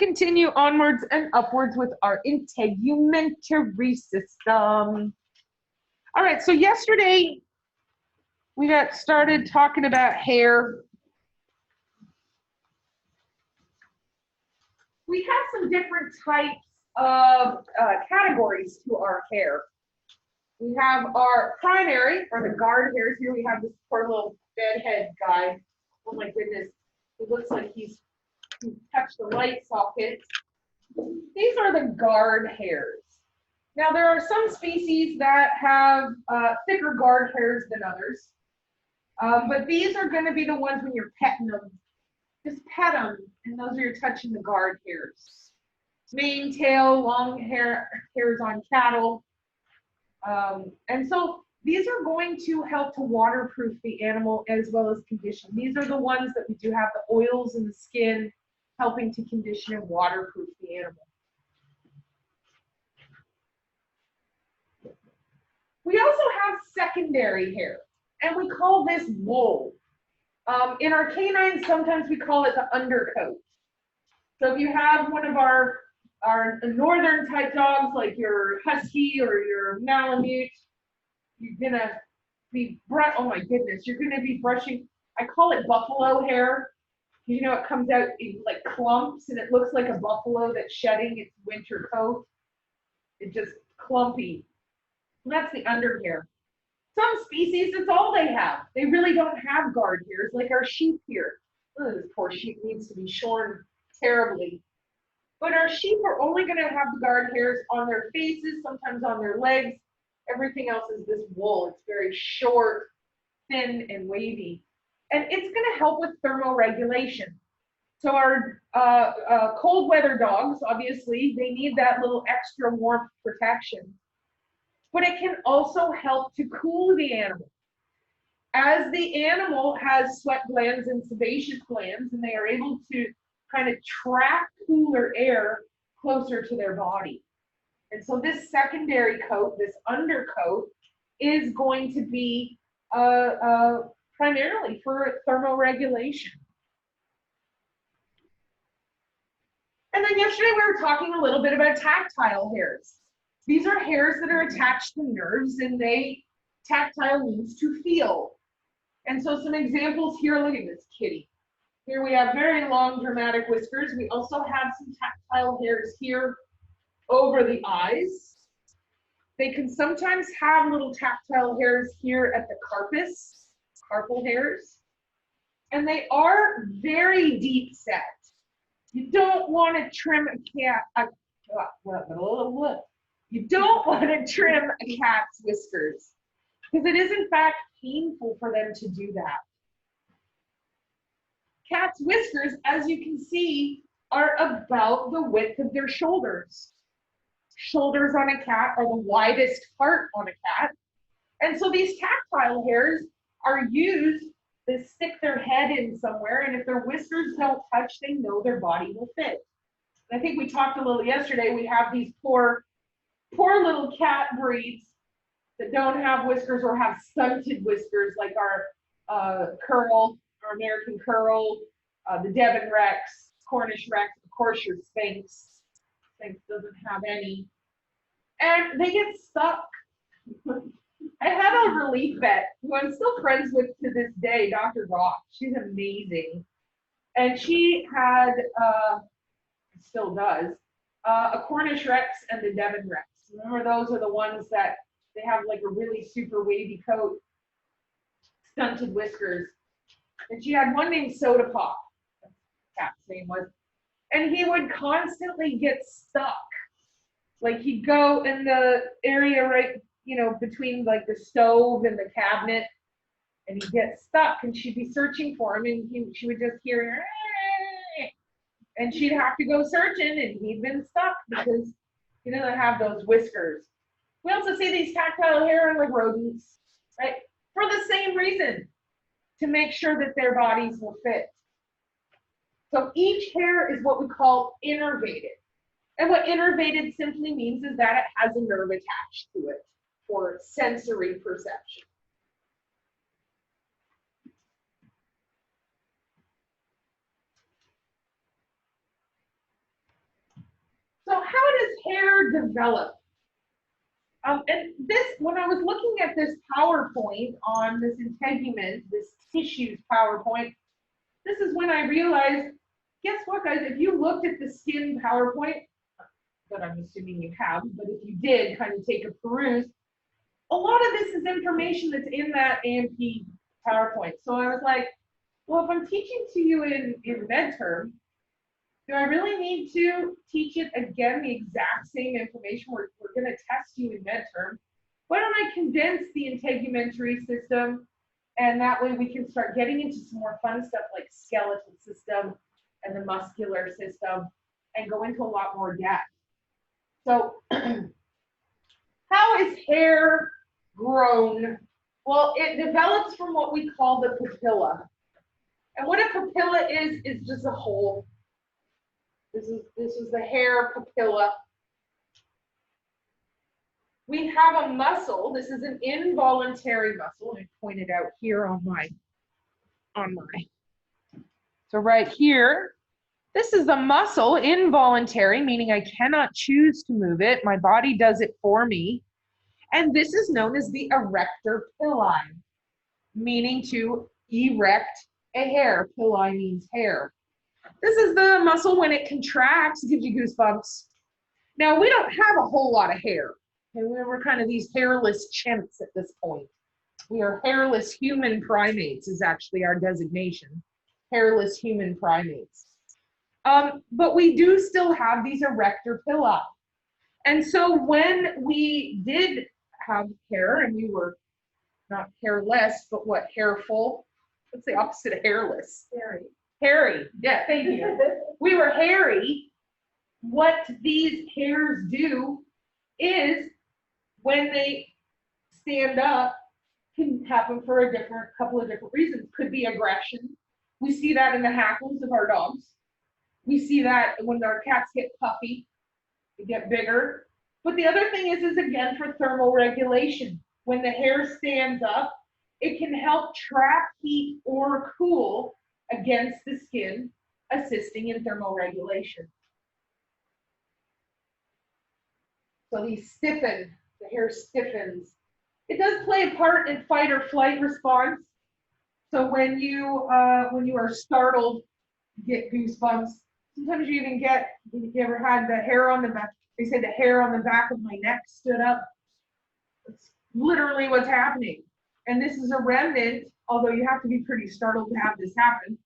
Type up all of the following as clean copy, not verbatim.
continue onwards and upwards with our integumentary system. All right, so yesterday we got started talking about hair. We have some different types of categories to our hair. We have our primary, or the guard hairs. Here we have this poor little bedhead guy. Oh my goodness, he looks like he's touched the light socket. These are the guard hairs. Now there are some species that have thicker guard hairs than others, but these are going to be the ones when you're petting them. Just pet them, and those are your touching the guard hairs. Mane, tail, long hairs on cattle. And so these are going to help to waterproof the animal as well as condition. These are the ones that we do have the oils in the skin helping to condition and waterproof the animal. We also have secondary hair, and we call this wool. In our canines, sometimes we call it the undercoat. So if you have one of our northern type dogs, like your Husky or your Malamute, you're gonna be, oh my goodness, you're gonna be brushing, I call it buffalo hair. You know, it comes out in like clumps and it looks like a buffalo that's shedding its winter coat. It's just clumpy. And that's the under hair. Some species, it's all they have. They really don't have guard hairs, like our sheep here. Oh, this poor sheep needs to be shorn terribly. But our sheep are only going to have the guard hairs on their faces, sometimes on their legs. Everything else is this wool. It's very short, thin, and wavy. And it's going to help with thermoregulation. So our cold weather dogs, obviously, they need that little extra warmth protection. But it can also help to cool the animal. As the animal has sweat glands and sebaceous glands, and they are able to kind of trap cooler air closer to their body. And so this secondary coat, this undercoat, is going to be primarily for thermoregulation. And then yesterday we were talking a little bit about tactile hairs. These are hairs that are attached to nerves, and tactile means to feel. And so some examples here, look at this kitty. Here we have very long dramatic whiskers. We also have some tactile hairs here over the eyes. They can sometimes have little tactile hairs here at the carpus, carpal hairs. And they are very deep set. You don't want to trim You don't want to trim a cat's whiskers because it is in fact painful for them to do that. Cats' whiskers, as you can see, are about the width of their shoulders. Shoulders on a cat are the widest part on a cat. And so these tactile hairs are used to stick their head in somewhere, and if their whiskers don't touch, they know their body will fit. And I think we talked a little yesterday, we have these poor little cat breeds that don't have whiskers or have stunted whiskers, like our curl, our American curl, the Devon Rex, Cornish Rex, of course your Sphynx. Sphynx doesn't have any. And they get stuck. I had a relief vet who I'm still friends with to this day, Dr. Rock. She's amazing. And she had, still does, a Cornish Rex and the Devon Rex. Remember, those are the ones that they have like a really super wavy coat, stunted whiskers. And she had one named Soda Pop, cat's name was, and he would constantly get stuck. Like he'd go in the area right, between like the stove and the cabinet, and he'd get stuck, and she'd be searching for him, and she would just hear, and she'd have to go searching, and he'd been stuck because he doesn't have those whiskers. We also see these tactile hair in like rodents, right? For the same reason, to make sure that their bodies will fit. So each hair is what we call innervated. And what innervated simply means is that it has a nerve attached to it for sensory perception. hair develop? And this, when I was looking at this PowerPoint on this integument, this tissues PowerPoint, this is when I realized, guess what, guys? If you looked at the skin PowerPoint, that I'm assuming you have, but if you did kind of take a peruse, a lot of this is information that's in that A&P PowerPoint. So I was like, well, if I'm teaching to you in MedTerm, do I really need to teach it again, the exact same information? We're going to test you in MedTerm. Why don't I condense the integumentary system, and that way we can start getting into some more fun stuff like skeletal system and the muscular system and go into a lot more depth. So how is hair grown? Well, it develops from what we call the papilla. And what a papilla is just a hole. This is the hair papilla. We have a muscle. This is an involuntary muscle. I point it out here on my. So right here, this is a muscle, involuntary, meaning I cannot choose to move it. My body does it for me. And this is known as the erector pilli, meaning to erect a hair. Pilli means hair. This is the muscle when it contracts, gives you goosebumps. Now, we don't have a whole lot of hair. And we're kind of these hairless chimps at this point. We are hairless human primates is actually our designation. Hairless human primates. But we do still have these erector pilli. And so when we did have hair, and we were not hairless, but what, hairful? What's the opposite of hairless? Hairy. Hairy, yeah, thank you. We were hairy. What these hairs do is when they stand up, can happen for a couple of different reasons. Could be aggression. We see that in the hackles of our dogs. We see that when our cats get puffy, they get bigger. But the other thing is again for thermal regulation. When the hair stands up, it can help trap heat or cool against the skin, assisting in thermal regulation. So these stiffen, the hair stiffens. It does play a part in fight or flight response. So when you are startled, you get goosebumps. Sometimes you even get, if you ever had the hair on the back, they say the hair on the back of my neck stood up. It's literally what's happening. And this is a remnant, although you have to be pretty startled to have this happen.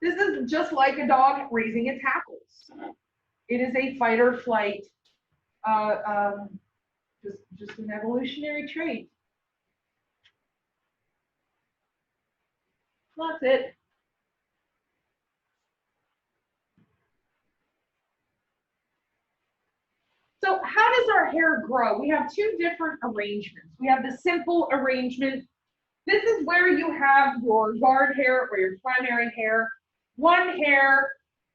This is just like a dog raising its hackles. It is a fight or flight, just an evolutionary trait. That's it. So how does our hair grow? We have two different arrangements. We have the simple arrangement. This is where you have your guard hair or your primary hair, one hair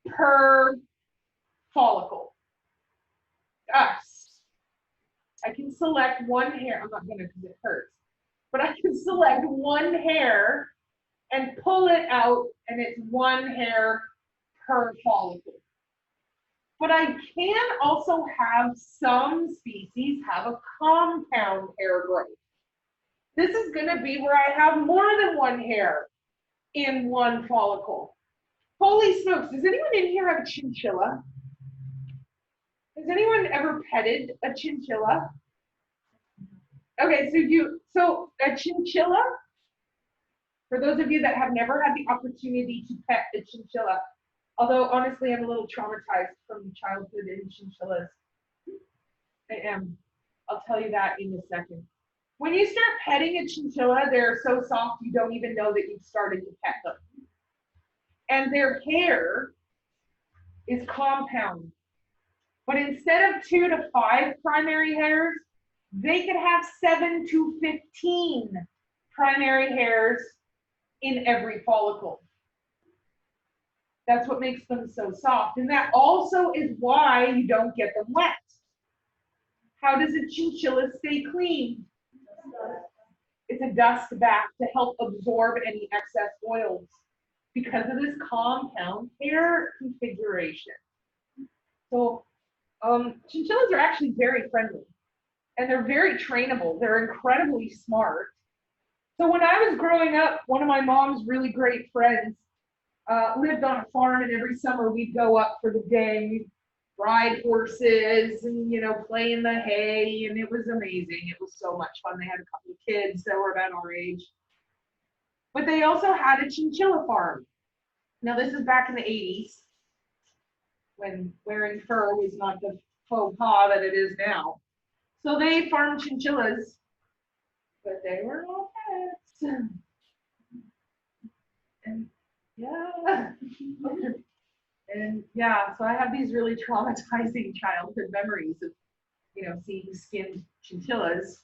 per follicle. Us. I can select one hair. I'm not going to because it hurts. But I can select one hair and pull it out, and it's one hair per follicle. But I can also have some species have a compound hair growth. This is going to be where I have more than one hair in one follicle. Holy smokes, does anyone in here have a chinchilla? Has anyone ever petted a chinchilla? Okay, so a chinchilla, for those of you that have never had the opportunity to pet a chinchilla, although honestly I'm a little traumatized from childhood in chinchillas. I am. I'll tell you that in a second. When you start petting a chinchilla, they're so soft you don't even know that you've started to pet them. And their hair is compound. But instead of 2 to 5 primary hairs, they could have 7 to 15 primary hairs in every follicle. That's what makes them so soft. And that also is why you don't get them wet. How does a chinchilla stay clean? It's a dust bath to help absorb any excess oils because of this compound hair configuration. So Chinchillas are actually very friendly and they're very trainable. They're incredibly smart. So when I was growing up, one of my mom's really great friends lived on a farm, and every summer we'd go up for the day, ride horses, and play in the hay, and it was amazing. It was so much fun. They had a couple of kids that were about our age, but they also had a chinchilla farm. Now this is back in the 80s when wearing fur was not the faux pas that it is now. So they farmed chinchillas, but they were all pets. And yeah. And yeah, so I have these really traumatizing childhood memories of, seeing skinned chinchillas.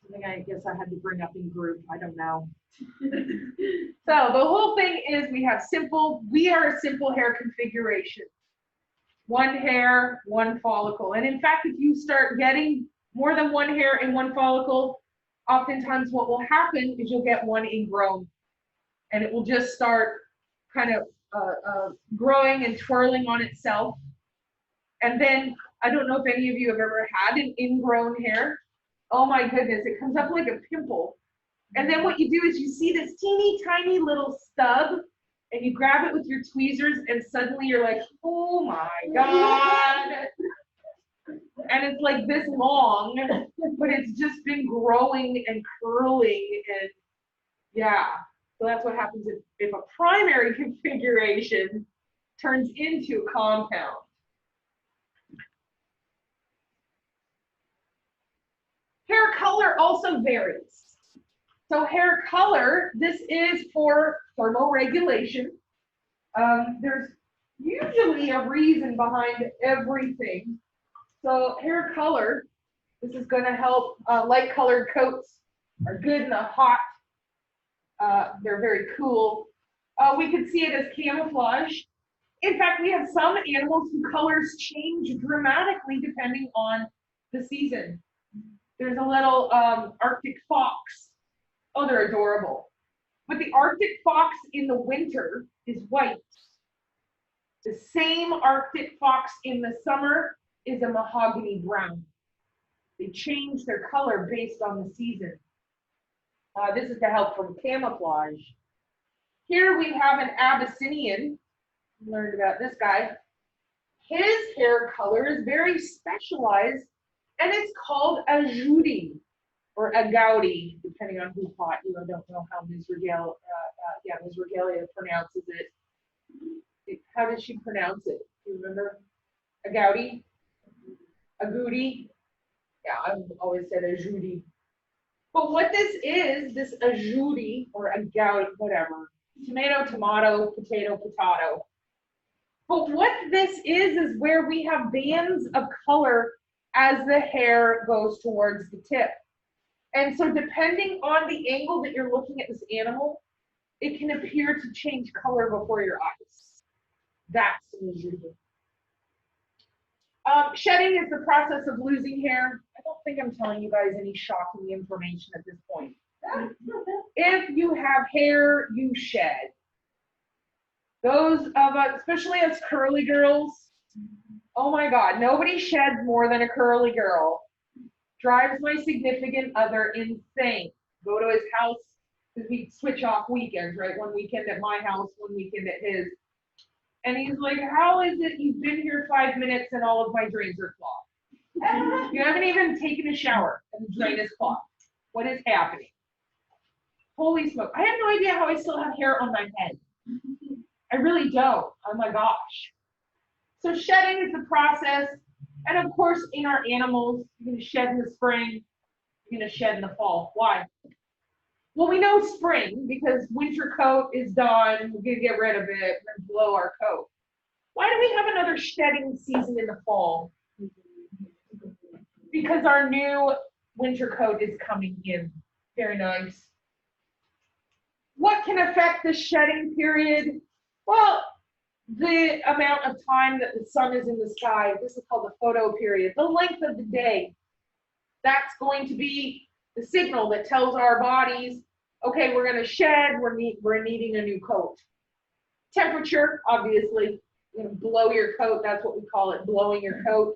Something I guess I had to bring up in group. I don't know. So the whole thing is we are a simple hair configuration. One hair, one follicle. And in fact, if you start getting more than one hair in one follicle, oftentimes what will happen is you'll get one ingrown. And it will just start kind of growing and twirling on itself. And then, I don't know if any of you have ever had an ingrown hair. Oh my goodness, it comes up like a pimple. And then what you do is you see this teeny tiny little stub, and you grab it with your tweezers, and suddenly you're like, oh my God. And it's like this long, but it's just been growing and curling, and yeah. So that's what happens if a primary configuration turns into a compound. Hair color also varies. So hair color, this is for thermoregulation. There's usually a reason behind everything. So hair color, this is going to help. Light colored coats are good in the hot. They're very cool. We could see it as camouflage. In fact, we have some animals whose colors change dramatically depending on the season. There's a little Arctic fox. Oh, they're adorable. But the Arctic fox in the winter is white. The same Arctic fox in the summer is a mahogany brown. They change their color based on the season. This is to help from camouflage. Here we have an Abyssinian. Learned about this guy. His hair color is very specialized, and it's called a Judy or a Gaudi, depending on who taught you. I don't know how Ms. Regalia pronounces it. How does she pronounce it? Do you remember? A Gaudi? A Goody? Yeah, I've always said a Judy. But what this is, this a Judy or a Gaudi, whatever. Tomato, tomato, potato, potato. But what this is where we have bands of color as the hair goes towards the tip. And so depending on the angle that you're looking at this animal, it can appear to change color before your eyes. That's usually. Shedding is the process of losing hair. I don't think I'm telling you guys any shocking information at this point. If you have hair, you shed. Those of us, especially us curly girls, oh my God, nobody sheds more than a curly girl. Drives my significant other insane. Go to his house, because we switch off weekends, right? One weekend at my house, one weekend at his. And he's like, how is it you've been here 5 minutes and all of my drains are clogged? You haven't even taken a shower and the drain is clogged. What is happening? Holy smoke. I have no idea how I still have hair on my head. I really don't. Oh my gosh. So shedding is the process. And of course, in our animals, you're going to shed in the spring, you're going to shed in the fall. Why? Well, we know spring because winter coat is done. We're going to get rid of it and blow our coat. Why do we have another shedding season in the fall? Because our new winter coat is coming in. Very nice. What can affect the shedding period? Well, the amount of time that the sun is in the sky. This is called the photoperiod. The length of the day. That's going to be the signal that tells our bodies, okay, we're going to shed, we're needing a new coat. Temperature, obviously. you know, blow your coat. That's what we call it, blowing your coat.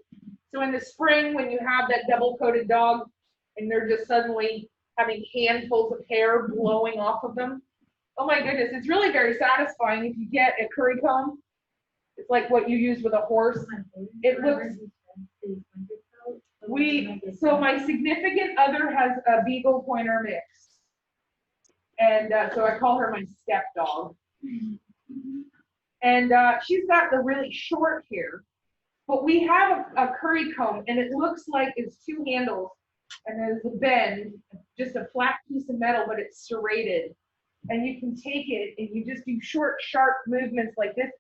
So in the spring, when you have that double-coated dog and they're just suddenly having handfuls of hair blowing off of them, oh my goodness, it's really very satisfying. If you get a curry comb, it's like what you use with a horse. It looks. So my significant other has a Beagle Pointer mix, and so I call her my step dog. And she's got the really short hair, but we have a curry comb, and it looks like it's two handles, and there's a bend, just a flat piece of metal, but it's serrated. And you can take it, and you just do short, sharp movements like this,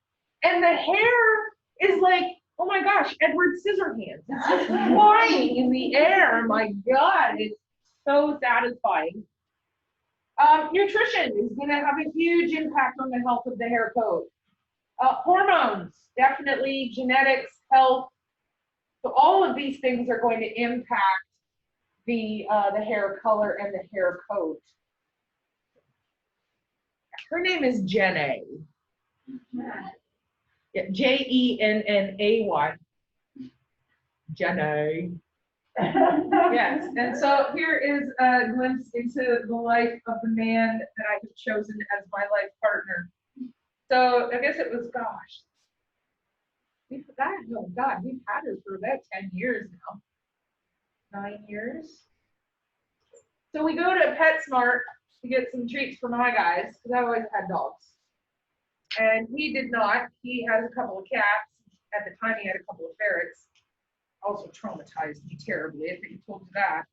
and the hair is like, oh my gosh, Edward Scissorhands. It's just flying in the air. My God, it's so satisfying. Nutrition is going to have a huge impact on the health of the hair coat. Hormones, definitely, genetics, health. So all of these things are going to impact the hair color and the hair coat. Her name is Jennay. Yeah, Jennay. Jennay. Yes, and so here is a glimpse into the life of the man that I have chosen as my life partner. So I guess it was, gosh, we've had her for about 10 years now, 9 years. So we go to PetSmart to get some treats for my guys, because I always had dogs. And he did not. He has a couple of cats. At the time, he had a couple of ferrets. Also traumatized me terribly, I think I told you that.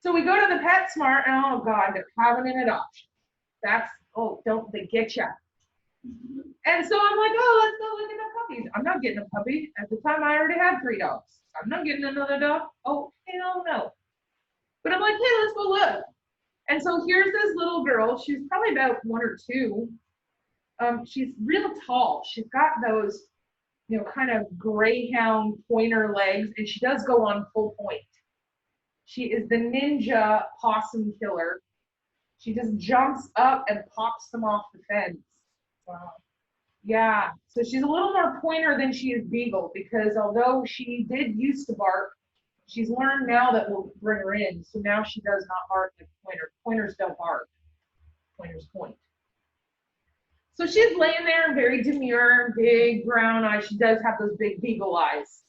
So we go to the PetSmart, and oh God, they're having an adoption. That's, oh, don't they get you? And so I'm like, oh, let's go look at the puppies. I'm not getting a puppy. At the time, I already had 3 dogs. I'm not getting another dog. Oh, hell no. But I'm like, hey, let's go look. And so here's this little girl. She's probably about 1 or 2. She's real tall. She's got those, you know, kind of greyhound pointer legs, and she does go on full point. She is the ninja possum killer. She just jumps up and pops them off the fence. Wow. Yeah, so she's a little more pointer than she is beagle, because although she did used to bark, she's learned now that we'll bring her in. So now she does not bark like pointer. Pointers don't bark. Pointers point. So she's laying there, very demure, big brown eyes. She does have those big beagle eyes,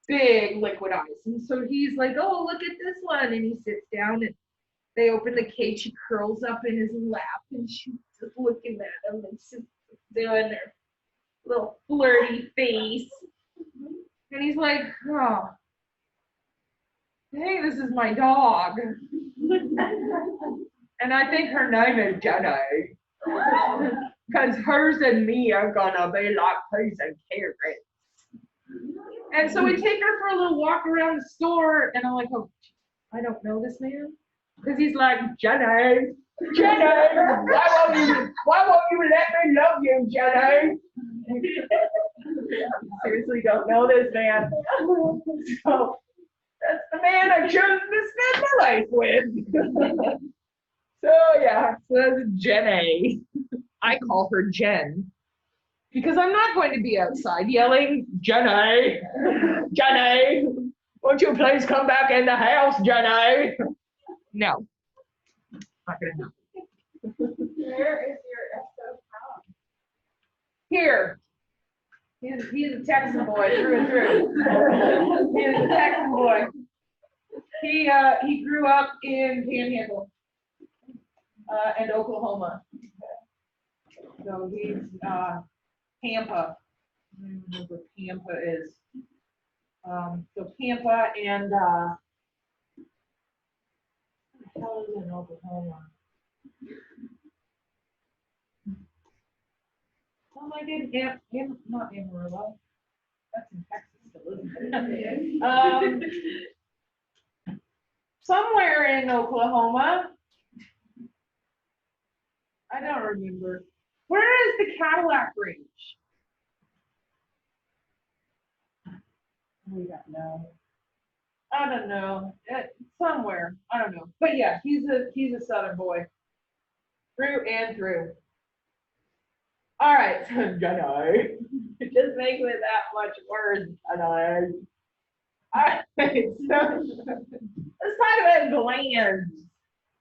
big liquid eyes. And so he's like, oh, look at this one. And he sits down, and they open the cage. She curls up in his lap, and she's just looking at him, and she's doing their little flirty face. And he's like, oh, hey, this is my dog. And I think her name is Jenny. Because hers and me are gonna be like peas and carrots. And so we take her for a little walk around the store, and I'm like, oh, I don't know this man. Because he's like, Jenny, why won't you let me love you, Jenny? Seriously don't know this man. So that's the man I chose to spend my life with. So yeah, so that's Jenny. I call her Jen, because I'm not going to be outside yelling, Jenny, won't you please come back in the house, Jenny? No, not gonna happen. Where is your Esso from? Here. He's a Texan boy through and through. He is a Texan boy. He grew up in Panhandle and Oklahoma. So he's Pampa. I don't know where Pampa is. So Pampa and what the hell is in Oklahoma? Oh my goodness, not Amarillo. That's in Texas still, isn't it? Somewhere in Oklahoma. I don't remember. Where is the Cadillac Range? We don't know. I don't know. Somewhere. I don't know. But yeah, he's a Southern boy. Through and through. All right, so Gunnar, it just makes it that much worse, Gunnar. All right, so let's talk about glands.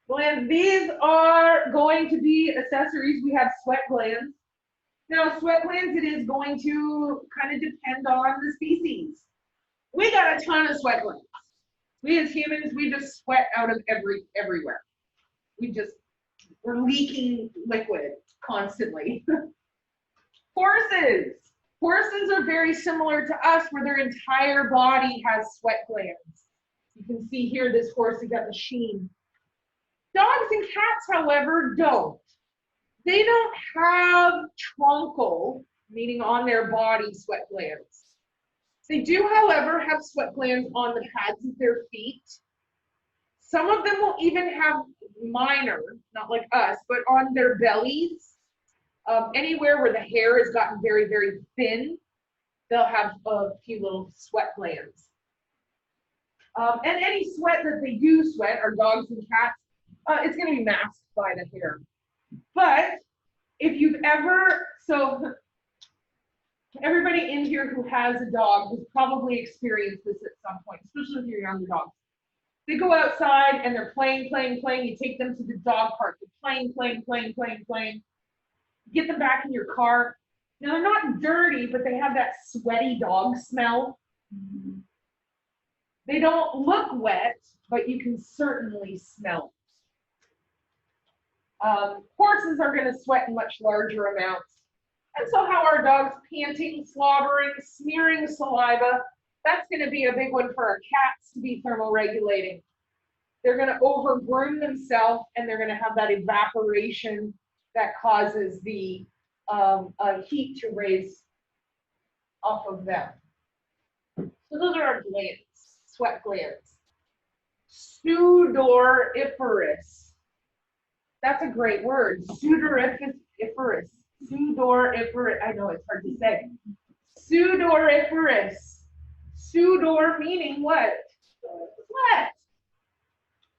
Glands, these are going to be accessories. We have sweat glands. Now, sweat glands, it is going to kind of depend on the species. We got a ton of sweat glands. We as humans, we just sweat out of everywhere. We're leaking liquid constantly. Horses. Horses are very similar to us where their entire body has sweat glands. You can see here this horse has got the sheen. Dogs and cats, however, don't. They don't have truncal, meaning on their body, sweat glands. They do, however, have sweat glands on the pads of their feet. Some of them will even have minor, not like us, but on their bellies. Anywhere where the hair has gotten very, very thin, they'll have a few little sweat glands. And any sweat that they do sweat, our dogs and cats, it's going to be masked by the hair. But if you've ever, so everybody in here who has a dog has probably experienced this at some point, especially if you're younger dogs. They go outside and they're playing. You take them to the dog park. They're playing. Get them back in your car. Now they're not dirty, but they have that sweaty dog smell. They don't look wet, but you can certainly smell it. Horses are going to sweat in much larger amounts. And so how are dogs panting, slobbering, smearing saliva? That's going to be a big one for our cats to be thermoregulating. They're going to overgroom themselves and they're going to have that evaporation that causes the heat to raise off of them. So those are our glands, sweat glands. Sudoriferous. That's a great word. Sudoriferous. Sudoriferous. I know it's hard to say. Sudoriferous. Sudor meaning what? Sweat.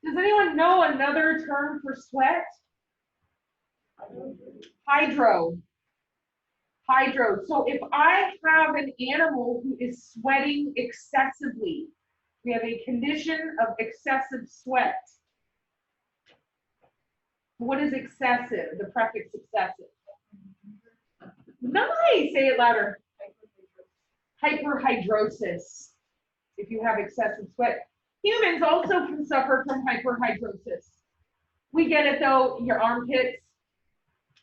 Does anyone know another term for sweat? Hydro. So if I have an animal who is sweating excessively, we have a condition of excessive sweat. What is excessive? The prefix excessive. Nice. Say it louder. Hyperhidrosis. If you have excessive sweat. Humans also can suffer from hyperhidrosis. We get it though, your armpits.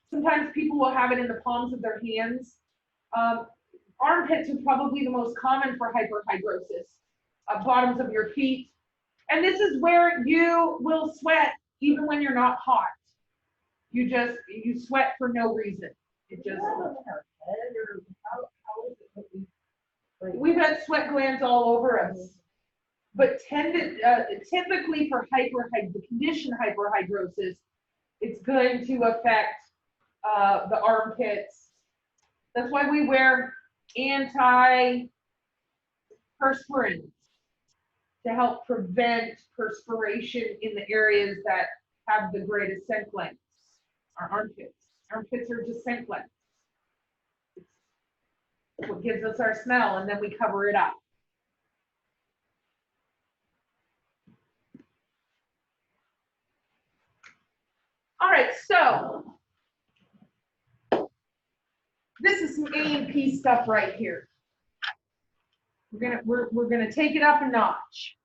Sometimes people will have it in the palms of their hands. Armpits are probably the most common for hyperhidrosis. Bottoms of your feet. And this is where you will sweat even when you're not hot. You sweat for no reason. It just. We've had sweat glands all over us. But typically for the condition hyperhidrosis, it's going to affect the armpits. That's why we wear antiperspirants to help prevent perspiration in the areas that have the greatest scent glands. Our armpits. Armpits are just scent glands. It's what gives us our smell, and then we cover it up. All right, so this is some A&P stuff right here. We're gonna take it up a notch.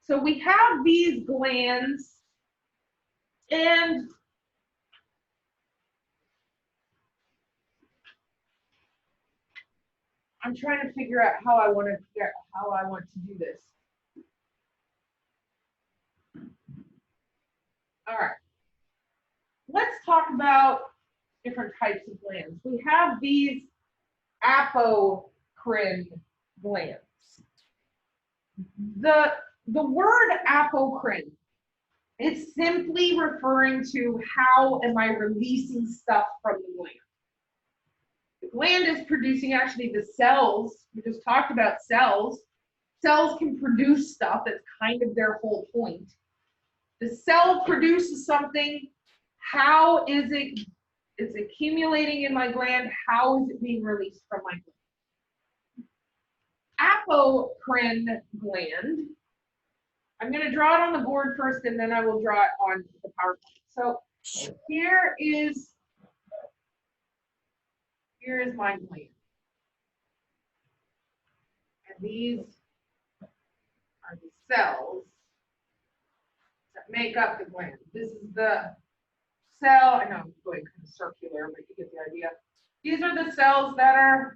So we have these glands, and I'm trying to figure out how I want to do this. All right. Let's talk about different types of glands. We have these apocrine glands. The word apocrine is simply referring to how am I releasing stuff from the gland. The gland is producing actually the cells. We just talked about cells. Cells can produce stuff. That's kind of their whole point. The cell produces something. How is it It's accumulating in my gland. How is it being released from my gland? Apocrine gland. I'm going to draw it on the board first, and then I will draw it on the PowerPoint. So here is my gland. And these are the cells that make up the gland. This is the cell. I know I'm going kind of circular, but you get the idea. These are the cells that are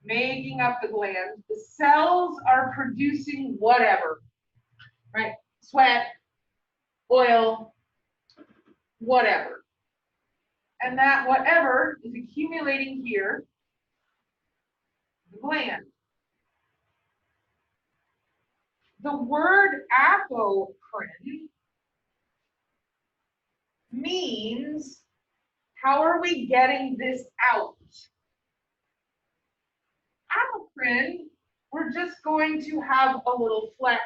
making up the gland. The cells are producing whatever, right? Sweat, oil, whatever. And that whatever is accumulating here, the gland. The word apocrine means, how are we getting this out? Apocrine, we're just going to have a little flex,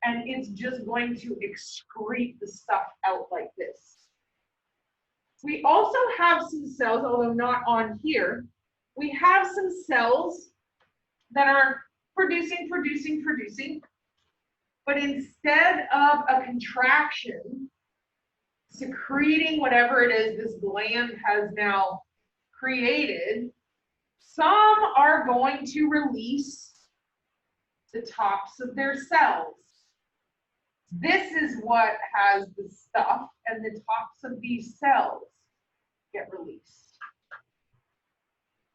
and it's just going to excrete the stuff out like this. We also have some cells, although not on here, we have some cells that are producing, but instead of a contraction, secreting whatever it is this gland has now created, some are going to release the tops of their cells. This is what has the stuff, and the tops of these cells get released.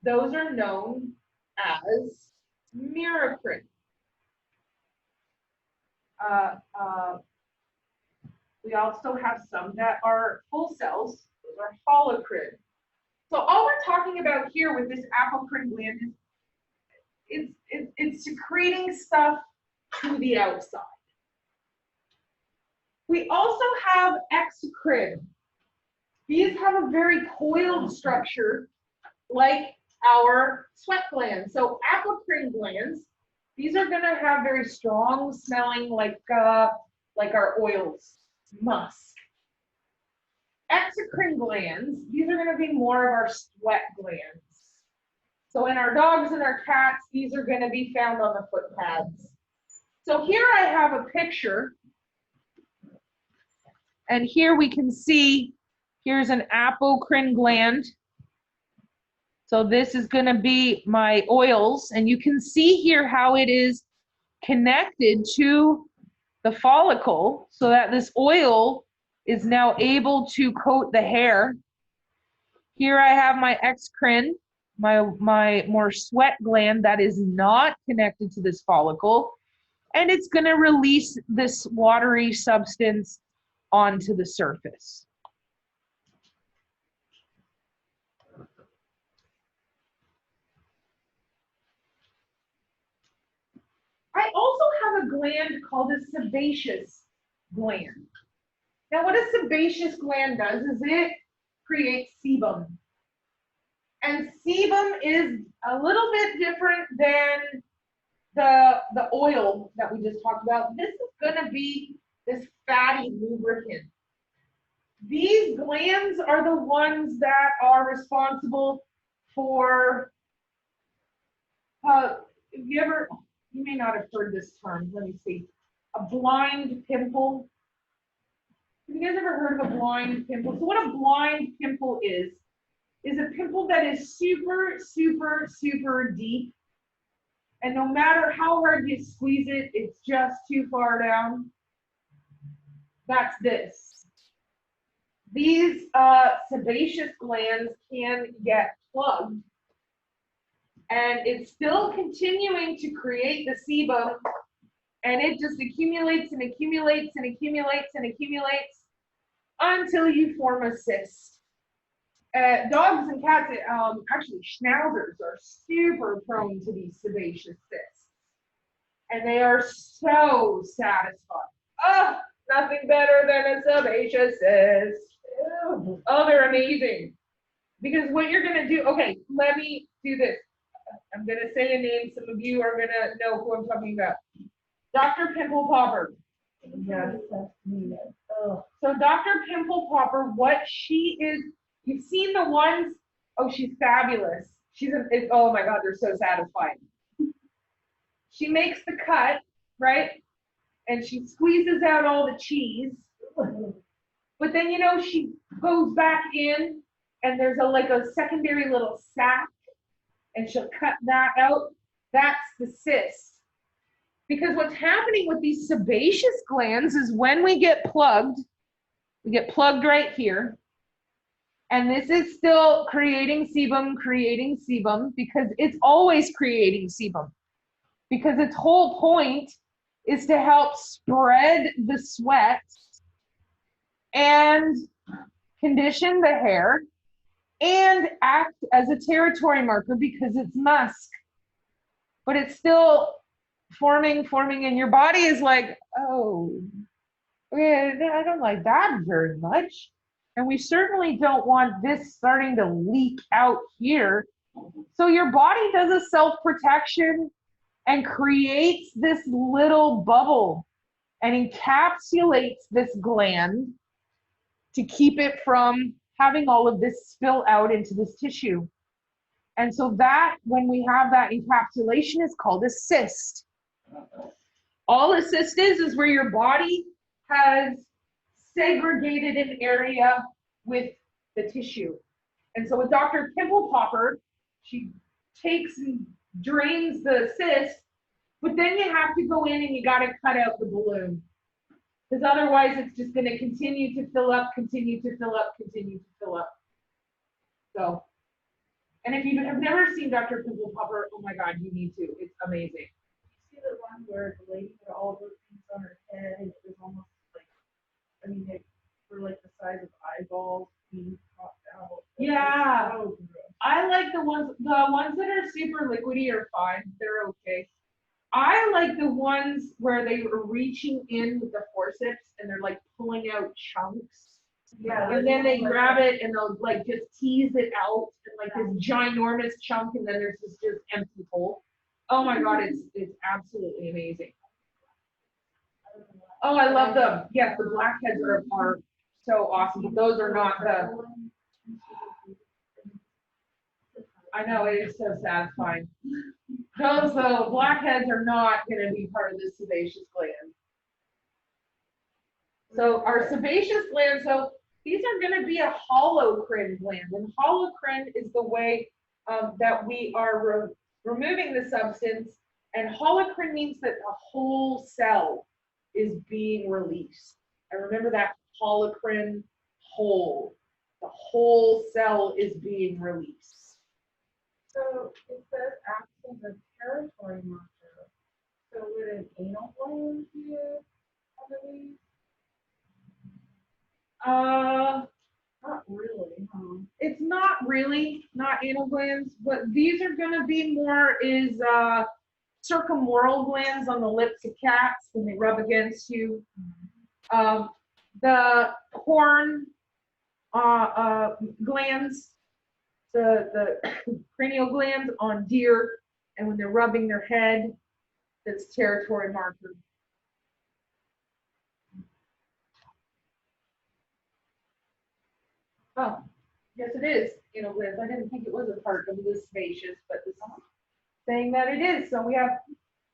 Those are known as merocrine. We also have some that are full cells. Those are holocrine. So all we're talking about here with this apocrine gland is it's secreting stuff to the outside. We also have exocrine. These have a very coiled structure like our sweat glands. So apocrine glands, these are going to have very strong smelling like our oils, musk. Exocrine glands, these are going to be more of our sweat glands. So in our dogs and our cats, these are going to be found on the foot pads. So here I have a picture, and here we can see, here's an apocrine gland. So this is going to be my oils, and you can see here how it is connected to the follicle so that this oil is now able to coat the hair. Here I have my exocrine, my more sweat gland that is not connected to this follicle, and it's going to release this watery substance onto the surface. I also have a gland called a sebaceous gland. Now, what a sebaceous gland does is it creates sebum. And sebum is a little bit different than the oil that we just talked about. This is going to be this fatty lubricant. These glands are the ones that are responsible for, you may not have heard this term, let me see, a blind pimple. Have you guys ever heard of a blind pimple? So what a blind pimple is a pimple that is super, super, super deep. And no matter how hard you squeeze it, it's just too far down. That's this. These sebaceous glands can get plugged, and it's still continuing to create the sebum, and it just accumulates and accumulates and accumulates and accumulates until you form a cyst. Dogs and cats, actually schnauzers, are super prone to these sebaceous cysts, and they are so satisfying. Oh, nothing better than a sebaceous cyst. Oh, they're amazing. Because what you're going to do, okay, let me do this. I'm going to say a name. Some of you are going to know who I'm talking about. Dr. Pimple Popper. Yes, that's me. Oh. So Dr. Pimple Popper, what she is You've seen the ones, oh, she's fabulous. Oh my God, they're so satisfying. She makes the cut, right? And she squeezes out all the cheese. But then, she goes back in and there's like a secondary little sac and she'll cut that out. That's the cyst. Because what's happening with these sebaceous glands is when we get plugged right here. And this is still creating sebum, because it's always creating sebum. Because its whole point is to help spread the sweat and condition the hair and act as a territory marker because it's musk. But it's still forming, and your body is like, oh, yeah, I don't like that very much. And we certainly don't want this starting to leak out here. So your body does a self-protection and creates this little bubble and encapsulates this gland to keep it from having all of this spill out into this tissue. And so that, when we have that encapsulation, is called a cyst. All a cyst is where your body has segregated an area with the tissue. And so with Dr. Pimple Popper, she takes and drains the cyst, but then you have to go in and you got to cut out the balloon. Because otherwise it's just going to continue to fill up, continue to fill up, continue to fill up. So, and if you have never seen Dr. Pimple Popper, oh my God, you need to. It's amazing. You see the one where the lady had all those things on her head and it was almost like, they were like the size of eyeballs being popped out. Yeah. So gross. I like the ones that are super liquidy are fine. They're okay. I like the ones where they are reaching in with the forceps and they're like pulling out chunks. Yeah. And then they grab it and they'll like just tease it out and like this ginormous chunk, and then there's this just empty hole. Oh my God, it's absolutely amazing. Oh, I love them. Yes, the blackheads are so awesome, but those are not the. I know, it is so satisfying. Those blackheads are not going to be part of the sebaceous gland. So our sebaceous gland, so these are going to be a holocrine gland, and holocrine is the way that we are removing the substance, and holocrine means that the whole cell is being released. And remember that holocrine, whole. The whole cell is being released. So it says acts as a territory marker. So would an anal gland be one of these? Not really, huh? It's not anal glands, but these are going to be more circummoral glands on the lips of cats when they rub against you. The horn glands, the cranial glands on deer, and when they're rubbing their head, that's territory marker. Oh, yes, it is anal glands. I didn't think it was a part of the sebaceous, but this is saying that it is. So we have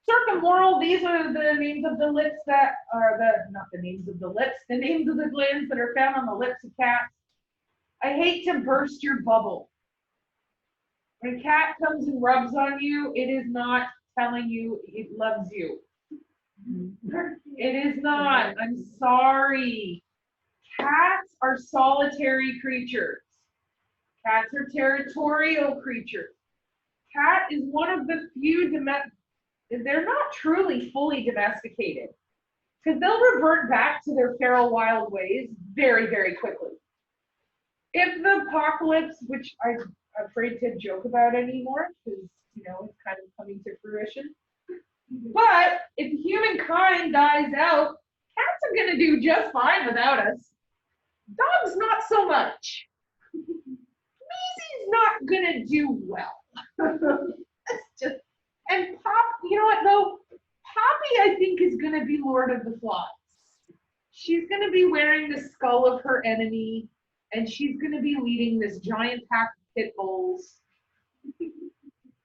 circummoral. These are the names of the lips that are not the names of the lips, the names of the glands that are found on the lips of cats. I hate to burst your bubble. When a cat comes and rubs on you, it is not telling you it loves you. It is not. I'm sorry. Cats are solitary creatures. Cats are territorial creatures. Cat is one of the few they're not truly fully domesticated, because they'll revert back to their feral wild ways very, very quickly. If the apocalypse, which I'm afraid to joke about anymore, because it's kind of coming to fruition, but if humankind dies out, cats are going to do just fine without us. Dogs, not so much. Maisie's not going to do well. That's just, and Pop, you know what though? Poppy, I think, is going to be Lord of the Flies. She's going to be wearing the skull of her enemy. and she's gonna be leading this giant pack of pit bulls.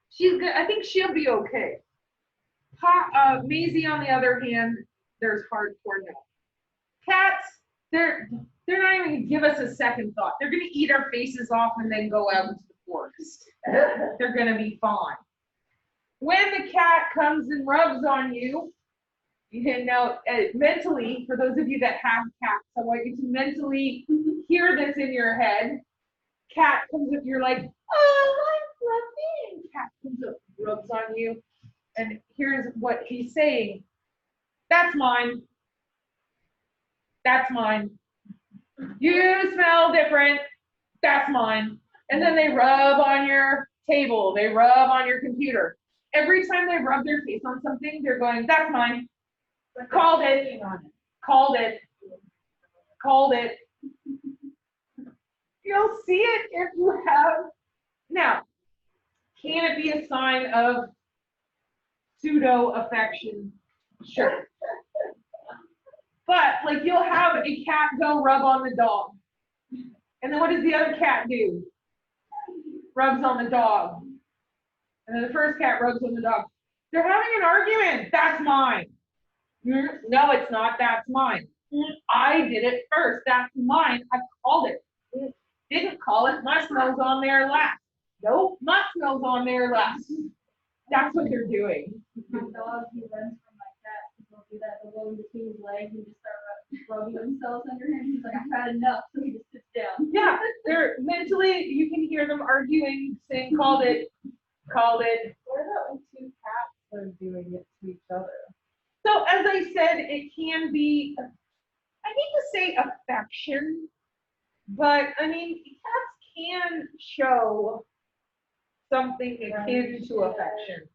She's good. I think she'll be okay. Maisie, on the other hand, there's hardcore no. Cats, they're not even gonna give us a second thought. They're gonna eat our faces off and then go out into the forest. They're gonna be fine. When the cat comes and rubs on you, you know, mentally, for those of you that have cats, I want you to mentally hear this in your head. Cat comes up, you're like, oh, I'm fluffy. Cat comes up, rubs on you, and here's what he's saying. That's mine. That's mine. You smell different. That's mine. And then they rub on your table. They rub on your computer. Every time they rub their face on something, they're going, that's mine. Called it. Called it. Called it. You'll see it if you have. Now, can it be a sign of pseudo affection? Sure. But like you'll have a cat go rub on the dog. And then what does the other cat do? Rubs on the dog. And then the first cat rubs on the dog. They're having an argument. That's mine. No, it's not. That's mine. I did it first. That's mine. I called it. Didn't call it. My smell's on there last. Nope, my smell's on there last. That's what they're doing. My dog, he runs from my cat. He'll do that. They'll go in between his legs and just start rubbing themselves under him. He's like, I've had enough. So he just sits down. Yeah, they're mentally, you can hear them arguing, saying, called it, called it. What about when two cats are doing it to each other? So as I said, it can be, I hate to say affection, but I mean, cats can show something akin to affection.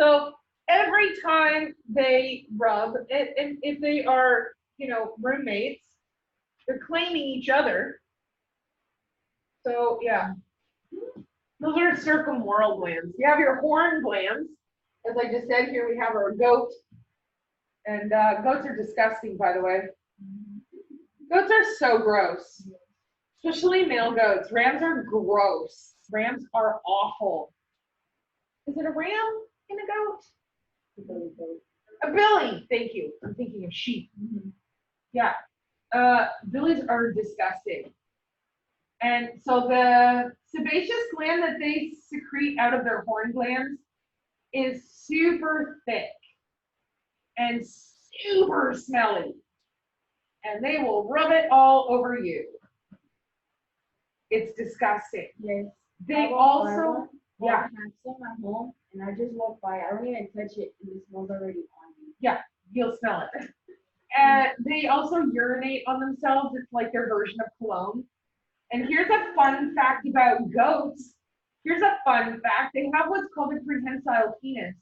So every time they rub, and if they are, you know, roommates, they're claiming each other. So yeah, those are circummoral glands. You have your horn glands. As I just said, here we have our goat. And goats are disgusting, by the way. Goats are so gross, especially male goats. Rams are gross. Rams are awful. Is it a ram in a goat? A billy. Thank you. I'm thinking of sheep. Yeah. Billies are disgusting. And so the sebaceous gland that they secrete out of their horn glands is super thick and super smelly. And they will rub it all over you. It's disgusting. Yes. They also, I yeah, have some at home, and I just walk by. I don't even touch it, and it smells already on me. yeah, you'll smell it. And they also urinate on themselves. It's like their version of cologne. And here's a fun fact about goats. Here's a fun fact. They have what's called a prehensile penis,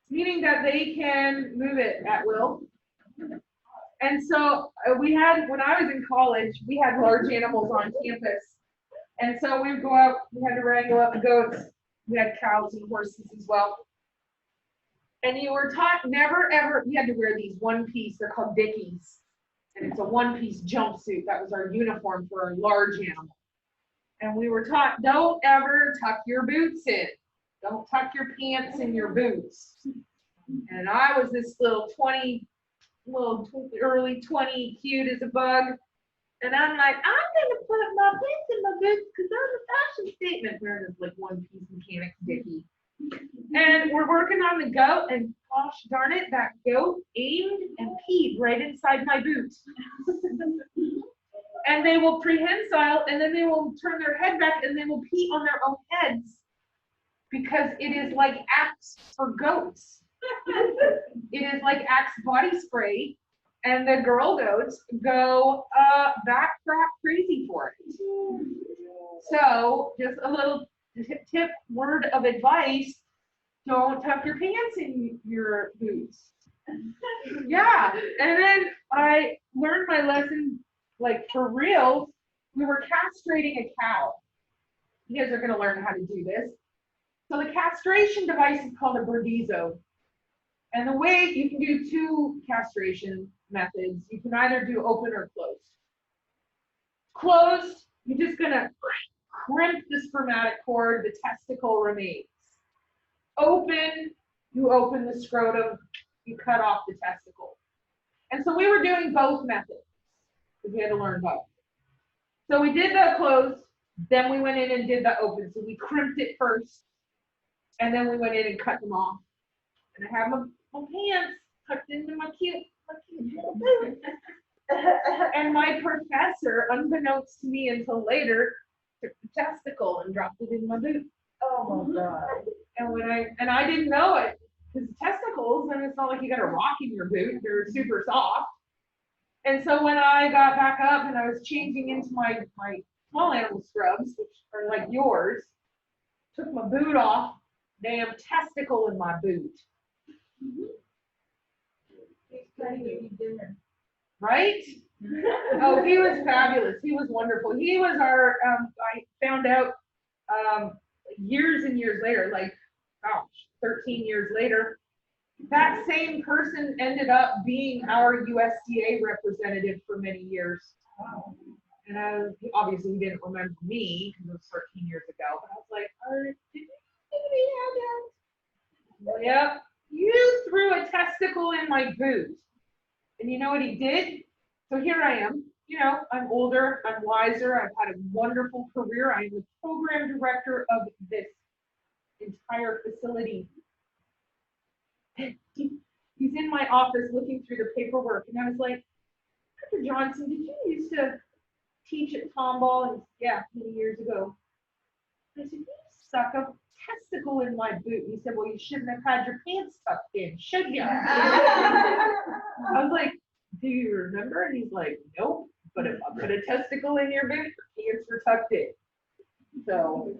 meaning that they can move it at will. And so we had, when I was in college, we had large animals on campus. And so we would go out, we had to wrangle up the goats. We had cows and horses as well. And you were taught never ever, we had to wear these one piece, they're called dickies. And it's a one piece jumpsuit. That was our uniform for a large animal. And we were taught, don't ever tuck your boots in. Don't tuck your pants in your boots. And I was this little early 20, cute as a bug. And I'm like, I'm gonna put my pants in my boots because that's a fashion statement. Wearing this like one piece mechanics dickie. And we're working on the goat, and gosh darn it, that goat aimed and peed right inside my boot. And they will prehensile, and then they will turn their head back, and they will pee on their own heads because it is like Axe for goats. It is like Axe body spray, and the girl goats go back crap crazy for it. So just a little tip, word of advice: don't tuck your pants in your boots. Yeah, and then I learned my lesson, like for real. We were castrating a cow. You guys are going to learn how to do this. So the castration device is called a Burdizo. And the way you can do two castration methods, you can either do open or closed. Closed, you're just gonna crimp the spermatic cord, the testicle remains. Open, you open the scrotum, you cut off the testicle. And so we were doing both methods because we had to learn both. So we did the closed, then we went in and did the open. So we crimped it first, and then we went in and cut them off. And I have my pants tucked into my cute little boots. And my professor, unbeknownst to me until later, took the testicle and dropped it in my boot. Oh my God. And I didn't know it, because testicles, and it's not like you got a rock in your boot, they're super soft. And so when I got back up and I was changing into my small animal scrubs, which are like yours, took my boot off, damn testicle in my boot. He's trying to give you dinner. Right? Oh, he was fabulous. He was wonderful. He was our, I found out years and years later, like, gosh, 13 years later, that same person ended up being our USDA representative for many years. Wow. And obviously he didn't remember me because it was 13 years ago, but I was like, did you have that? Yep, you threw a testicle in my boot. And you know what he did? So here I am, you know, I'm older, I'm wiser, I've had a wonderful career. I'm the program director of this entire facility. He's in my office looking through the paperwork, and I was like, Dr. Johnson, did you used to teach at Tomball? And yeah, many years ago. I said, you stuck a testicle in my boot. And he said, well, you shouldn't have had your pants tucked in, should you? I was like, do you remember? And he's like, nope, but if I put a testicle in your boot, your pants were tucked in. So,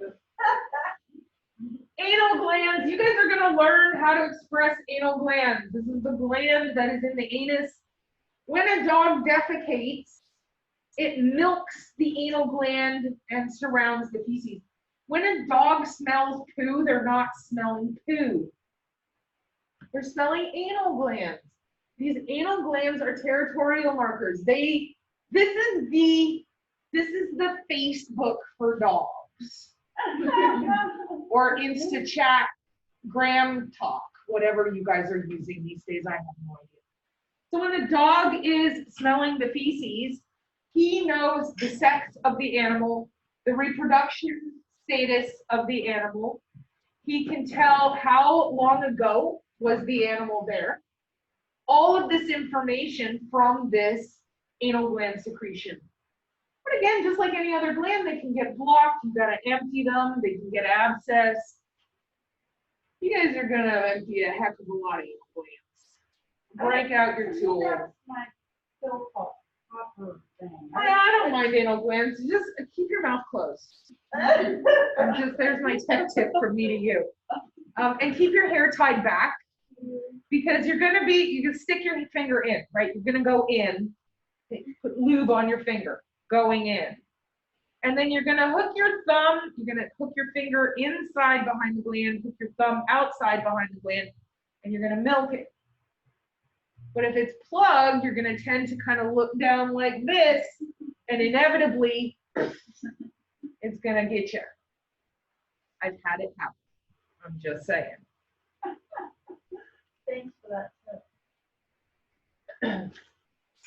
anal glands, you guys are going to learn how to express anal glands. This is the gland that is in the anus. When a dog defecates, it milks the anal gland and surrounds the feces. When a dog smells poo, they're not smelling poo. They're smelling anal glands. These anal glands are territorial markers. This is the Facebook for dogs. Or InstaChat, Gram Talk, whatever you guys are using these days, I have no idea. So when a dog is smelling the feces, he knows the sex of the animal, the reproduction status of the animal. He can tell how long ago was the animal there. All of this information from this anal gland secretion. But again, just like any other gland, they can get blocked. You've got to empty them. They can get abscess. You guys are going to empty a heck of a lot of anal glands. Break out your tool. That's my pill popper thing. I don't mind anal glands. Just keep your mouth closed. There's my tip from me to you. And keep your hair tied back, because you can stick your finger in, right? You're going to go in, put lube on your finger, going in. And then you're going to hook your thumb, you're going to hook your finger inside behind the gland, hook your thumb outside behind the gland, and you're going to milk it. But if it's plugged, you're going to tend to kind of look down like this, and inevitably, it's going to get you. I've had it happen. I'm just saying. Thanks for that tip.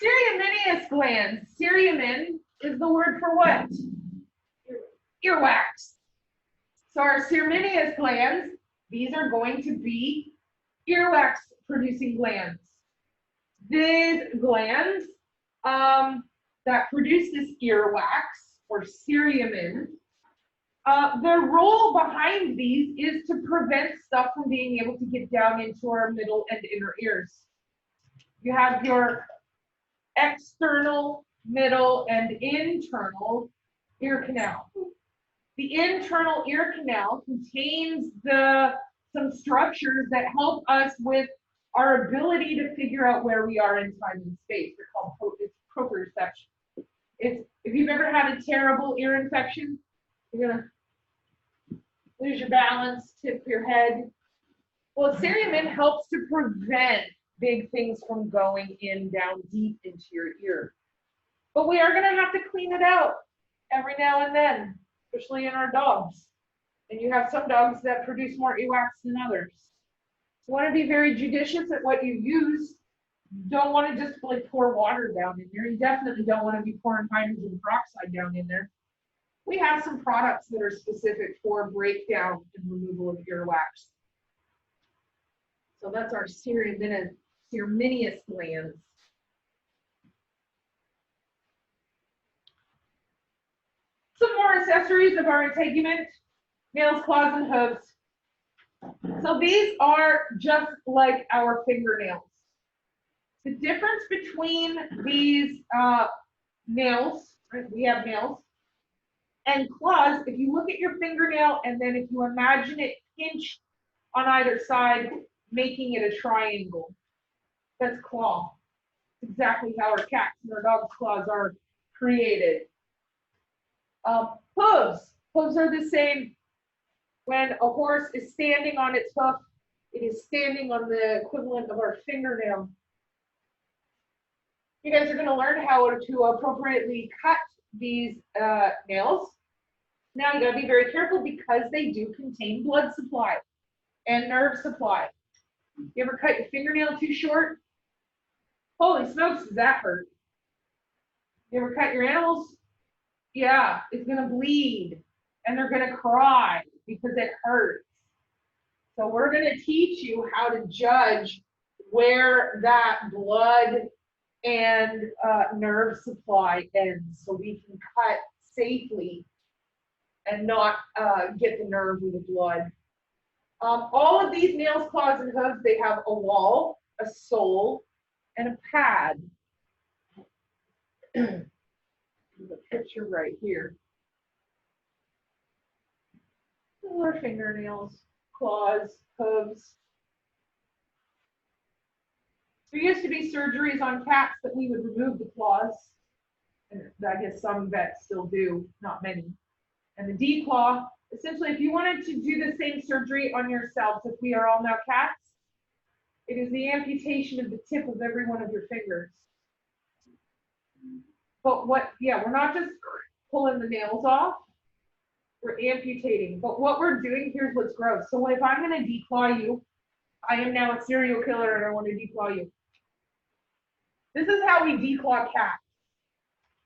Cereminous glands. Ceriamin is the word for what? Earwax. So our cereminous glands, these are going to be earwax producing glands. These glands that produce this earwax or cereamin, the role behind these is to prevent stuff from being able to get down into our middle and inner ears. You have your external, middle, and internal ear canal. The internal ear canal contains some structures that help us with our ability to figure out where we are in time and space. They're called proprioception. If you've ever had a terrible ear infection, you're gonna lose your balance, tip your head. Well, cereamin helps to prevent big things from going in down deep into your ear. But we are gonna have to clean it out every now and then, especially in our dogs. And you have some dogs that produce more earwax than others. You want to be very judicious at what you use. You don't want to just like pour water down in there. You definitely don't want to be pouring hydrogen peroxide down in there. We have some products that are specific for breakdown and removal of earwax. So that's our ceruminous glands. Some more accessories of our integument: nails, claws, and hooves. So these are just like our fingernails. The difference between these nails, right, we have nails, and claws, if you look at your fingernail and then if you imagine it pinched on either side, making it a triangle, that's claw. It's exactly how our cats and our dogs' claws are created. Hooves. Hooves are the same. When a horse is standing on its hoof, it is standing on the equivalent of our fingernail. You guys are going to learn how to appropriately cut these nails. Now you got to be very careful because they do contain blood supply and nerve supply. You ever cut your fingernail too short? Holy smokes, does that hurt? You ever cut your animals? Yeah, it's going to bleed and they're going to cry because it hurts. So we're going to teach you how to judge where that blood and nerve supply ends so we can cut safely and not get the nerve or the blood. All of these nails, claws, and hooves, they have a wall, a sole, and a pad. The picture right here. Our fingernails, claws, hooves. There used to be surgeries on cats that we would remove the claws, and I guess some vets still do, not many. And the declaw, essentially, if you wanted to do the same surgery on yourselves, if we are all now cats, it is the amputation of the tip of every one of your fingers. But we're not just pulling the nails off, we're amputating. But what we're doing, here's what's gross. So if I'm going to declaw you, I am now a serial killer and I want to declaw you. This is how we declaw cats.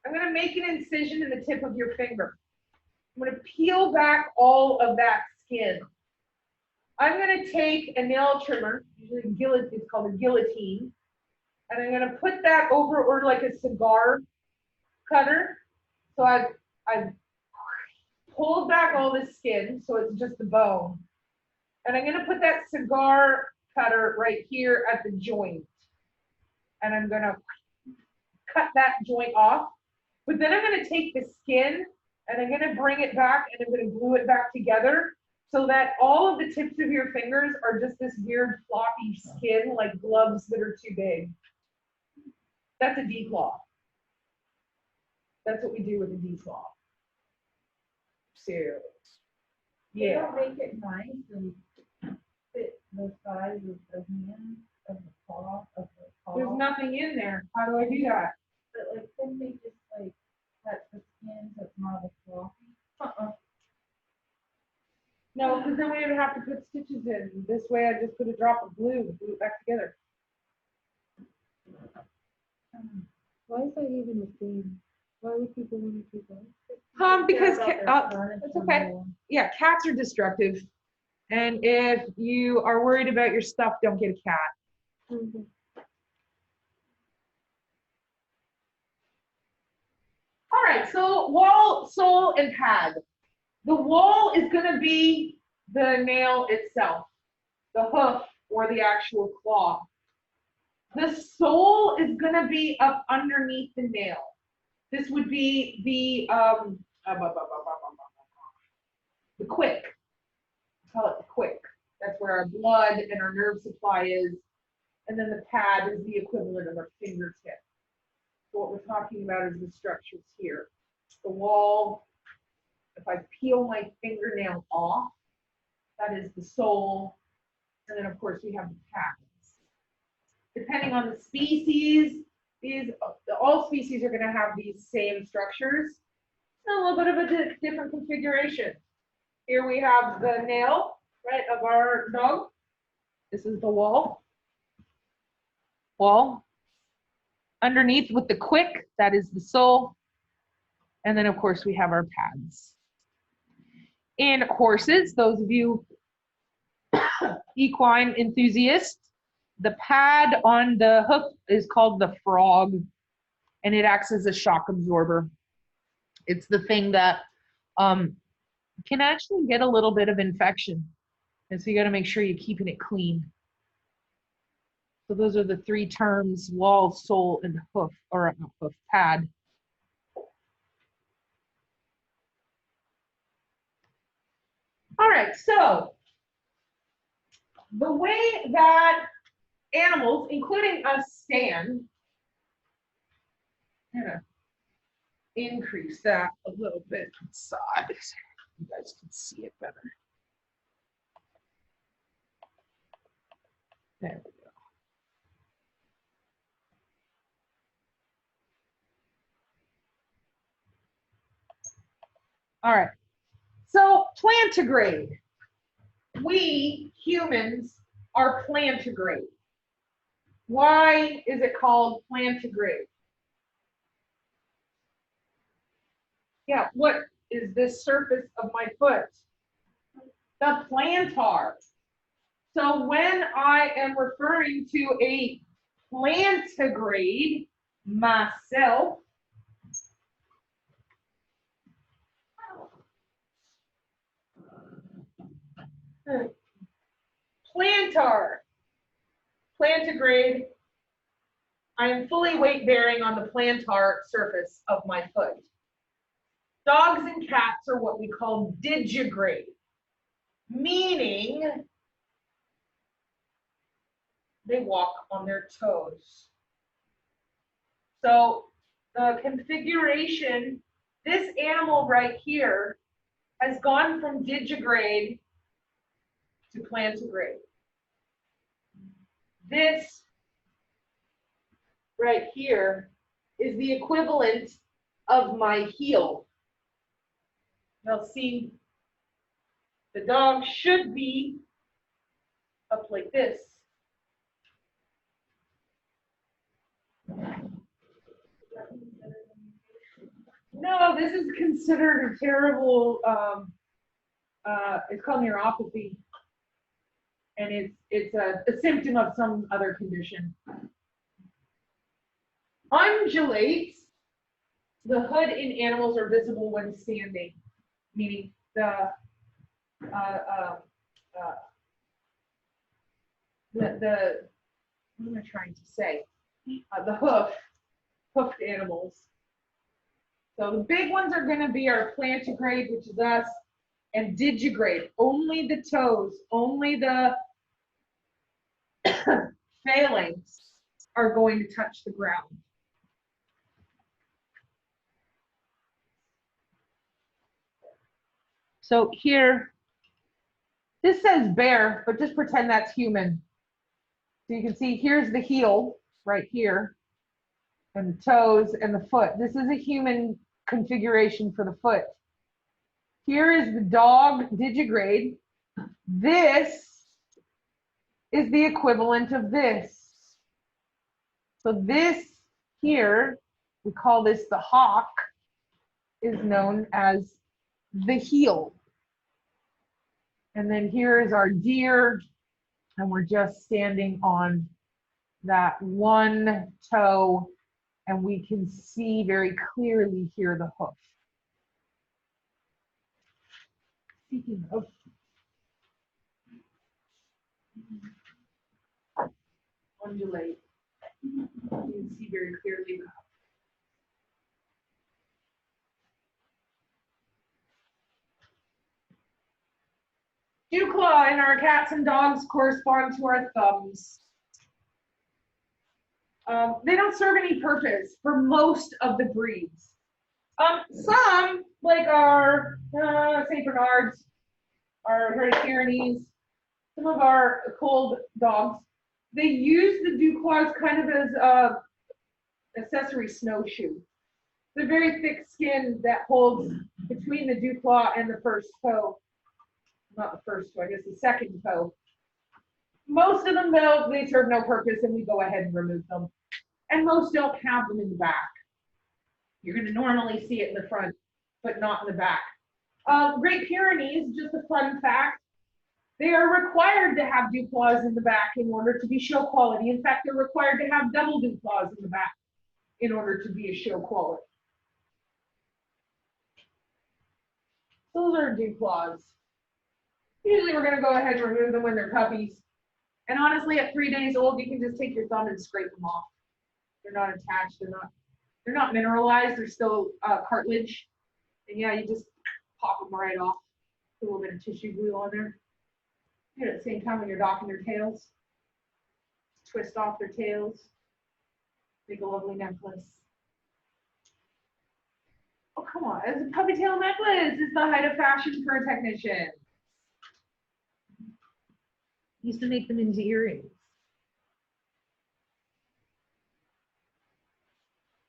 I'm going to make an incision in the tip of your finger. I'm going to peel back all of that skin. I'm going to take a nail trimmer, usually it's called a guillotine, and I'm going to put that over, or like a cigar cutter. So I've pulled back all the skin, so it's just the bone. And I'm going to put that cigar cutter right here at the joint. And I'm going to cut that joint off. But then I'm going to take the skin and I'm going to bring it back and I'm going to glue it back together so that all of the tips of your fingers are just this weird floppy skin, like gloves that are too big. That's a declaw. That's what we do with a declaw. So, They yeah. don't make it nice and fit the size of the hand, of the paw, There's nothing in there. How do I do that? But like, then they just like cut the skin so it's not as floppy. No, because then we would have to put stitches in. This way I just put a drop of glue and glue it back together. Why is that even a thing? Why would people want to do that? Because It's okay. Yeah, cats are destructive. And if you are worried about your stuff, don't get a cat. Mm-hmm. All right, so wall, sole, and pad. The wall is going to be the nail itself, the hoof, or the actual claw. The sole is going to be up underneath the nail. This would be the quick. Call it the quick. That's where our blood and our nerve supply is. And then the pad is the equivalent of our fingertip. So what we're talking about is the structures here. The wall, if I peel my fingernail off, that is the sole. And then of course we have the pads. Depending on the species, these, all species are gonna have these same structures, a little bit of a different configuration. Here we have the nail, right, of our dog. This is the wall. Underneath with the quick, that is the sole. And then of course we have our pads. In horses, those of you equine enthusiasts, the pad on the hoof is called the frog, and it acts as a shock absorber. It's the thing that can actually get a little bit of infection. And so you got to make sure you're keeping it clean. So those are the three terms: wall, sole, and hoof, or hoof pad. All right, so the way that animals, including us, stand, I'm gonna increase that a little bit in size. You guys can see it better. There we go. All right, so plantigrade. We humans are plantigrade. Why is it called plantigrade? Yeah, what is this surface of my foot? The plantar. So when I am referring to a plantigrade myself, plantar, plantigrade, I am fully weight bearing on the plantar surface of my foot. Dogs and cats are what we call digigrade, meaning they walk on their toes. So the configuration, this animal right here has gone from digigrade to plantigrade. This right here is the equivalent of my heel. Now see, the dog should be up like this. No, this is considered a terrible, it's called neuropathy. And it's a symptom of some other condition. Undulates, the hood in animals are visible when standing, meaning what am I trying to say? The hoofed animals. So the big ones are going to be our plantigrade, which is us, and digigrade. Only the toes, only the phalanx are going to touch the ground. So here, this says bear, but just pretend that's human. So you can see here's the heel right here, and the toes and the foot. This is a human configuration for the foot. Here is the dog digigrade. This is the equivalent of this. So this here, we call this the hock, is known as the heel. And then here is our deer, and we're just standing on that one toe, and we can see very clearly here the hoof. Speaking of, undulate, you can see very clearly the hoof. Dew claw in our cats and dogs correspond to our thumbs. They don't serve any purpose for most of the breeds. Some, like our St. Bernards, our Pyrenees, some of our cold dogs, they use the dew claws kind of as accessory snowshoe. The very thick skin that holds between the dew claw and the first toe. Not the first toe, I guess the second toe. Most of them, though, they serve no purpose and we go ahead and remove them. And most don't have them in the back. You're going to normally see it in the front, but not in the back. Great Pyrenees, just a fun fact, they are required to have dew claws in the back in order to be show quality. In fact, they're required to have double dew claws in the back in order to be a show quality. Those are dew claws. Usually we're going to go ahead and remove them when they're puppies. And honestly, at 3 days old, you can just take your thumb and scrape them off. They're not attached. They're not mineralized. They're still cartilage. And yeah, you just pop them right off. Put a little bit of tissue glue on there. And at the same time when you're docking their tails, twist off their tails. Make a lovely necklace. Oh, come on. It's a puppy tail necklace. It's the height of fashion for a technician. Used to make them into earrings.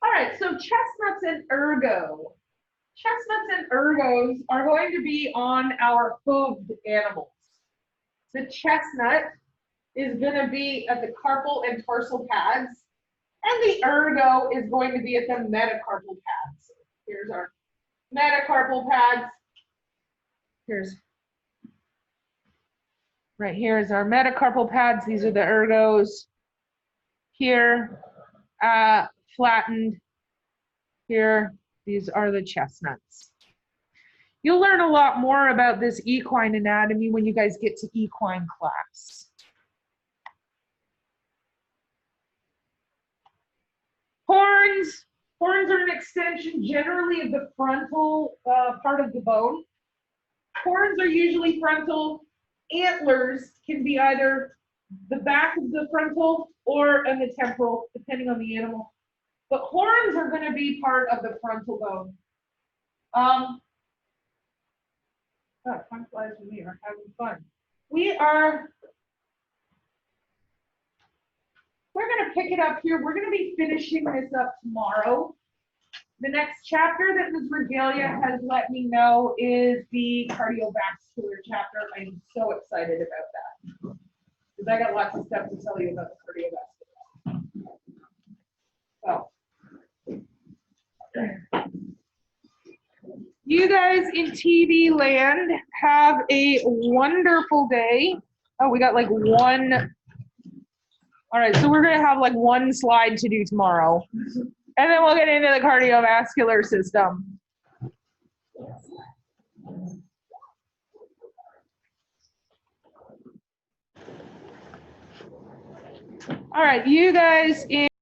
All right, so chestnuts and ergo. Chestnuts and ergos are going to be on our hooved animals. The chestnut is going to be at the carpal and tarsal pads, and the ergo is going to be at the metacarpal pads. Here's our metacarpal pads. Right here is our metacarpal pads. These are the ergos. Here, flattened. Here, these are the chestnuts. You'll learn a lot more about this equine anatomy when you guys get to equine class. Horns. Horns are an extension generally of the frontal part of the bone. Horns are usually frontal. Antlers can be either the back of the frontal or in the temporal, depending on the animal. But horns are going to be part of the frontal bone. Time flies when we are having fun. We're going to pick it up here. We're going to be finishing this up tomorrow. The next chapter that Ms. Regalia has let me know is the cardiovascular chapter. I'm so excited about that because I got lots of stuff to tell you about the cardiovascular. So, you guys in TV land have a wonderful day. Oh, we got like one. All right, so we're going to have like one slide to do tomorrow. And then we'll get into the cardiovascular system. All right, you guys in